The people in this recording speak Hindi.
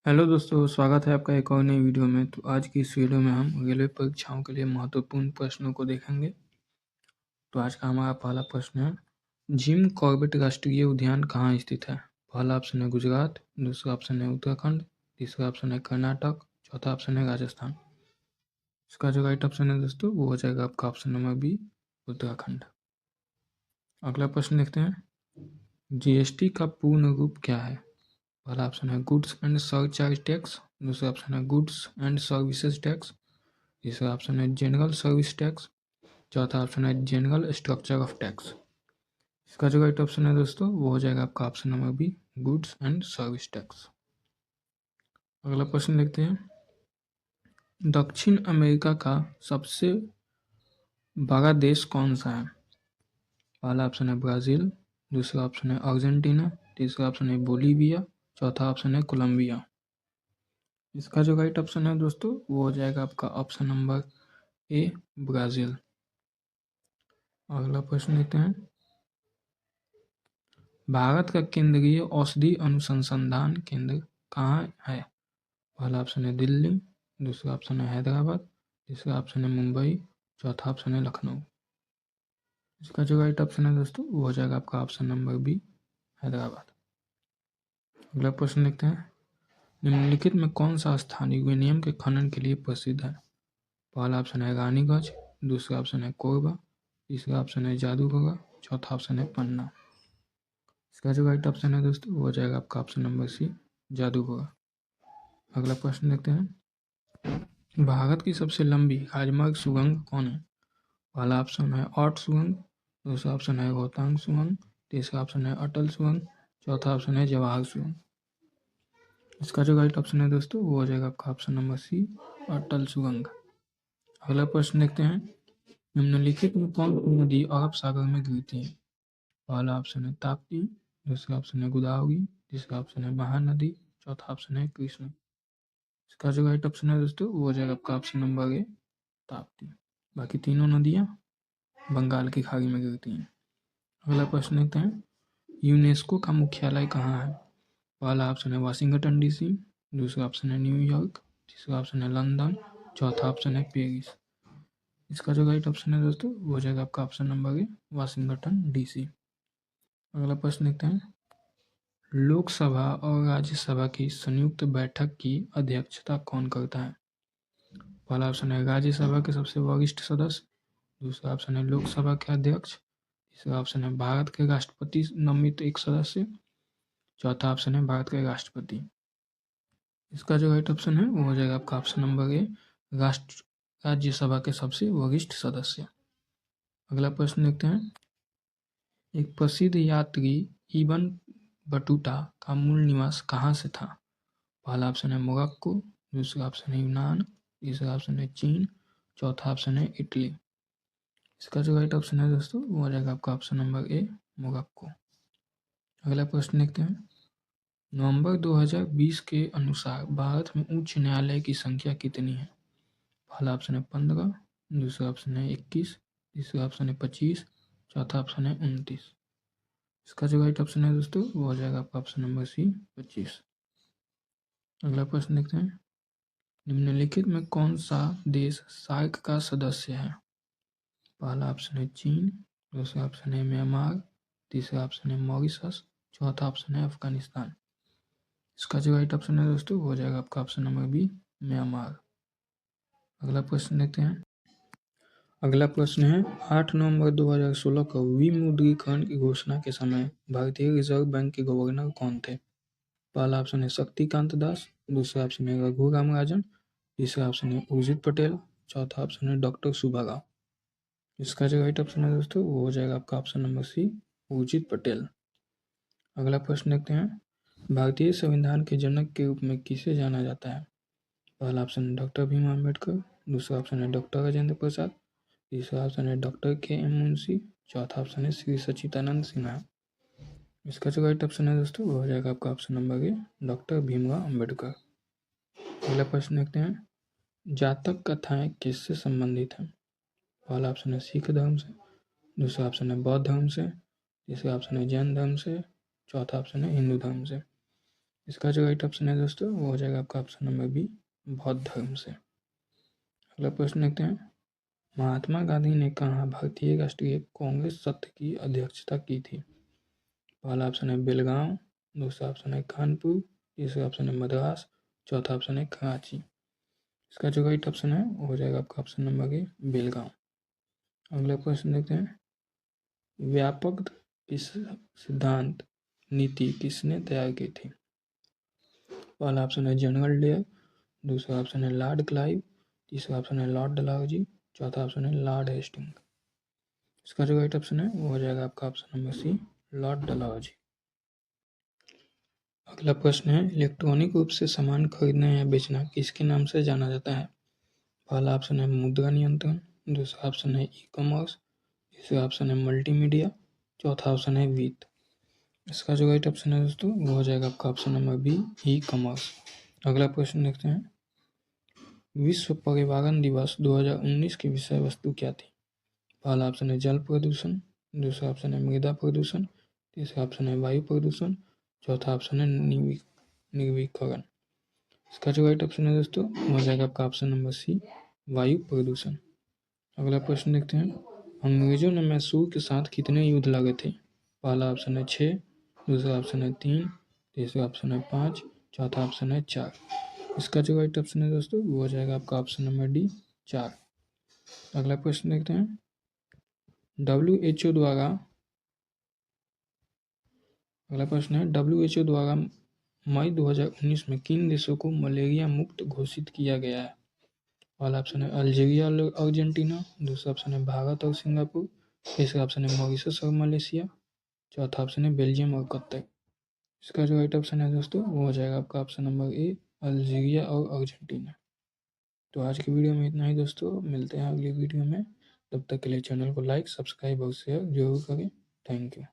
हेलो दोस्तों, स्वागत है आपका एक और नई वीडियो में। तो आज की इस वीडियो में हम रेलवे परीक्षाओं के लिए महत्वपूर्ण प्रश्नों को देखेंगे। तो आज का हमारा पहला प्रश्न है, जिम कॉर्बेट राष्ट्रीय उद्यान कहाँ स्थित है? पहला ऑप्शन है गुजरात, दूसरा ऑप्शन है उत्तराखंड, तीसरा ऑप्शन है कर्नाटक, चौथा ऑप्शन है राजस्थान। इसका जो राइट ऑप्शन है दोस्तों वो हो जाएगा आपका ऑप्शन नंबर बी, उत्तराखंड। अगला प्रश्न देखते हैं, जीएसटी का पूर्ण रूप क्या है? पहला ऑप्शन है गुड्स एंड सरचार्ज टैक्स, दूसरा ऑप्शन है गुड्स एंड सर्विसेज टैक्स, तीसरा ऑप्शन है जनरल सर्विस टैक्स, चौथा ऑप्शन है जनरल स्ट्रक्चर ऑफ टैक्स। इसका जो राइट ऑप्शन है दोस्तों वो हो जाएगा आपका option number B, goods and service tax. अगला प्रश्न देखते हैं, दक्षिण अमेरिका का सबसे बड़ा देश कौन सा है? पहला ऑप्शन है ब्राज़ील, दूसरा ऑप्शन है अर्जेंटीना, तीसरा ऑप्शन है बोलीविया, चौथा ऑप्शन है कोलंबिया। इसका जो राइट ऑप्शन है दोस्तों वो हो जाएगा आपका ऑप्शन नंबर ए, ब्राज़ील। अगला प्रश्न देखते हैं, भारत का केंद्रीय औषधि अनुसंधान केंद्र कहाँ है? पहला ऑप्शन है दिल्ली, दूसरा ऑप्शन है हैदराबाद, तीसरा ऑप्शन है मुंबई, चौथा ऑप्शन है लखनऊ। इसका जो राइट ऑप्शन है दोस्तों वो हो जाएगा आपका ऑप्शन नंबर बी, हैदराबाद। अगला प्रश्न देखते हैं, निम्नलिखित में कौन सा स्थान यूरेनियम के खनन के लिए प्रसिद्ध है? पहला ऑप्शन है रानीगंज, दूसरा ऑप्शन है कोरबा, तीसरा ऑप्शन है जादूगोगा, चौथा ऑप्शन है पन्ना। इसका जो राइट ऑप्शन है दोस्तों वो हो जाएगा आपका ऑप्शन नंबर सी, जादूगोगा। अगला प्रश्न देखते हैं, भारत की सबसे लंबी राजमार्ग सुरंग कौन है? पहला ऑप्शन है ऑट सुरंग, दूसरा ऑप्शन है रोहतांग सुरंग, तीसरा ऑप्शन है अटल सुरंग, चौथा ऑप्शन है जवाहर सुरंग। इसका जो राइट ऑप्शन है दोस्तों वो हो जाएगा आपका ऑप्शन नंबर सी, अटल सुरंग। अगला प्रश्न देखते हैं, निम्नलिखित में कौन सी नदी अरब सागर में गिरती है? पहला ऑप्शन है ताप्ती, दूसरा ऑप्शन है गोदावरी, तीसरा ऑप्शन है महानदी, चौथा ऑप्शन है कृष्ण। इसका जो राइट ऑप्शन है दोस्तों वो हो जाएगा आपका ऑप्शन नंबर ए, ताप्ती। बाकी तीनों नदियाँ बंगाल की खाड़ी में गिरती हैं। अगला प्रश्न देखते हैं, यूनेस्को का मुख्यालय कहाँ है? पहला ऑप्शन है वाशिंगटन डीसी, दूसरा ऑप्शन है न्यूयॉर्क, तीसरा ऑप्शन है लंदन, चौथा ऑप्शन है पेरिस। इसका जो राइट ऑप्शन है दोस्तों वो हो जाएगा आपका option number A, Washington DC. अगला प्रश्न देखते हैं, लोकसभा और राज्यसभा की संयुक्त बैठक की अध्यक्षता कौन करता है? पहला ऑप्शन है राज्यसभा के सबसे वरिष्ठ सदस्य, दूसरा ऑप्शन है लोकसभा के अध्यक्ष, तीसरा ऑप्शन है भारत के राष्ट्रपति नामित एक सदस्य, चौथा ऑप्शन है भारत के राष्ट्रपति। इसका जो राइट ऑप्शन है वो हो जाएगा आपका ऑप्शन नंबर ए, राज्यसभा के सबसे वरिष्ठ सदस्य। अगला प्रश्न देखते हैं, एक प्रसिद्ध यात्री इबन बटूटा का मूल निवास कहाँ से था? पहला ऑप्शन है मोरक्को, दूसरा ऑप्शन है यूनान, तीसरा ऑप्शन है चीन, चौथा ऑप्शन है इटली। इसका जो राइट ऑप्शन है दोस्तों वो हो जाएगा आपका ऑप्शन नंबर ए, मोरक्को। अगला प्रश्न देखते हैं, नवंबर 2020 के अनुसार भारत में उच्च न्यायालय की संख्या कितनी है? पहला ऑप्शन है 15, दूसरा ऑप्शन है 21, तीसरा ऑप्शन है 25, चौथा ऑप्शन है 29। इसका जो राइट ऑप्शन है दोस्तों वो हो जाएगा आपका ऑप्शन नंबर सी, 25। अगला प्रश्न देखते हैं, निम्नलिखित में कौन सा देश सार्क का सदस्य है? पहला ऑप्शन है चीन, दूसरा ऑप्शन है म्यांमार, तीसरा ऑप्शन है मॉरिशस, चौथा ऑप्शन है अफगानिस्तान। इसका जो राइट ऑप्शन है दोस्तों वो हो जाएगा आपका ऑप्शन नंबर बी, म्यांमार। अगला प्रश्न देखते हैं, अगला प्रश्न है, 8 नवंबर 2016 को विमुद्रीकरण की घोषणा के समय भारतीय रिजर्व बैंक के गवर्नर कौन थे? पहला ऑप्शन है शक्तिकांत दास, दूसरा ऑप्शन है रघुराम राजन, तीसरा ऑप्शन है उर्जित पटेल, चौथा ऑप्शन है डॉक्टर सुब्बा राव। इसका जो राइट ऑप्शन है दोस्तों वो हो जाएगा आपका option number C, Urjit Patel. अगला प्रश्न देखते हैं, भारतीय संविधान के जनक के रूप में किसे जाना जाता है? पहला ऑप्शन है डॉक्टर भीम अम्बेडकर, दूसरा ऑप्शन है डॉक्टर राजेंद्र प्रसाद, तीसरा ऑप्शन है डॉक्टर के.एम. मुंशी, चौथा ऑप्शन है श्री सच्चिदानंद सिन्हा। इसका जो राइट ऑप्शन है दोस्तों वो हो जाएगा आपका option number A, doctor Bhimrao Ambedkar. अगला प्रश्न देखते हैं, जातक कथाएं किससे संबंधित हैं? पहला ऑप्शन है सिख धर्म से, दूसरा ऑप्शन है बौद्ध धर्म से, तीसरा ऑप्शन है जैन धर्म से, चौथा ऑप्शन है हिंदू धर्म से। इसका जो राइट ऑप्शन है दोस्तों वो हो जाएगा आपका ऑप्शन नंबर बी, बौद्ध धर्म से। अगला प्रश्न देखते हैं। महात्मा गांधी ने कहाँ भारतीय राष्ट्रीय कांग्रेस सत्र की अध्यक्षता की थी? पहला ऑप्शन है बेलगांव, दूसरा ऑप्शन है कानपुर, तीसरा ऑप्शन है मद्रास, चौथा ऑप्शन है कराची। इसका जो राइट ऑप्शन है वो हो जाएगा आपका ऑप्शन नंबर ए, बेलगांव। अगला प्रश्न देखते हैं। व्यापक किस सिद्धांत नीति किसने तैयार की थी? पहला ऑप्शन है जनरल डेयर, दूसरा ऑप्शन है लॉर्ड क्लाइव, तीसरा ऑप्शन है लॉर्ड डलहौजी, चौथा ऑप्शन है लॉर्ड हेस्टिंग। इसका जो राइट ऑप्शन है वो हो जाएगा आपका option number C, lord Dalhousie. अगला प्रश्न है। इलेक्ट्रॉनिक रूप से सामान खरीदना या बेचना किसके नाम से जाना जाता है? पहला ऑप्शन है मुद्रा नियंत्रण, दूसरा ऑप्शन है ई कॉमर्स, तीसरा ऑप्शन है मल्टीमीडिया, चौथा ऑप्शन है वित्त। इसका जो राइट ऑप्शन है दोस्तों वो हो जाएगा आपका option number B, E commerce. अगला प्रश्न देखते हैं। विश्व पर्यावरण दिवस 2019 की विषय वस्तु क्या थी? पहला ऑप्शन है जल प्रदूषण, दूसरा ऑप्शन है मृदा प्रदूषण, तीसरा ऑप्शन है वायु प्रदूषण, चौथा ऑप्शन है निर्विकरण। इसका जो राइट ऑप्शन है दोस्तों वो हो जाएगा आपका ऑप्शन नंबर सी, वायु प्रदूषण। अगला प्रश्न देखते हैं। अंग्रेजों ने मैसूर के साथ कितने युद्ध लड़े थे? पहला ऑप्शन है 6, दूसरा ऑप्शन है 3, तीसरा ऑप्शन है 5, चौथा ऑप्शन है 4। इसका जो राइट ऑप्शन है दोस्तों वो हो जाएगा आपका ऑप्शन नंबर डी, 4। अगला प्रश्न देखते हैं। WHO द्वारा अगला प्रश्न है। WHO द्वारा मई 2019 में किन देशों को मलेरिया मुक्त घोषित किया गया है? पहला ऑप्शन है अल्जीरिया और अर्जेंटीना, दूसरा ऑप्शन है भारत और सिंगापुर, तीसरा ऑप्शन है मॉरिशस और मलेशिया, चौथा ऑप्शन है बेल्जियम और कतर। इसका जो राइट ऑप्शन है दोस्तों वो हो जाएगा आपका ऑप्शन नंबर ए, अल्जीरिया और अर्जेंटीना। तो आज की वीडियो में इतना ही दोस्तों, मिलते हैं अगली वीडियो में। तब तक के लिए चैनल को लाइक, सब्सक्राइब और शेयर जरूर करें। Thank you.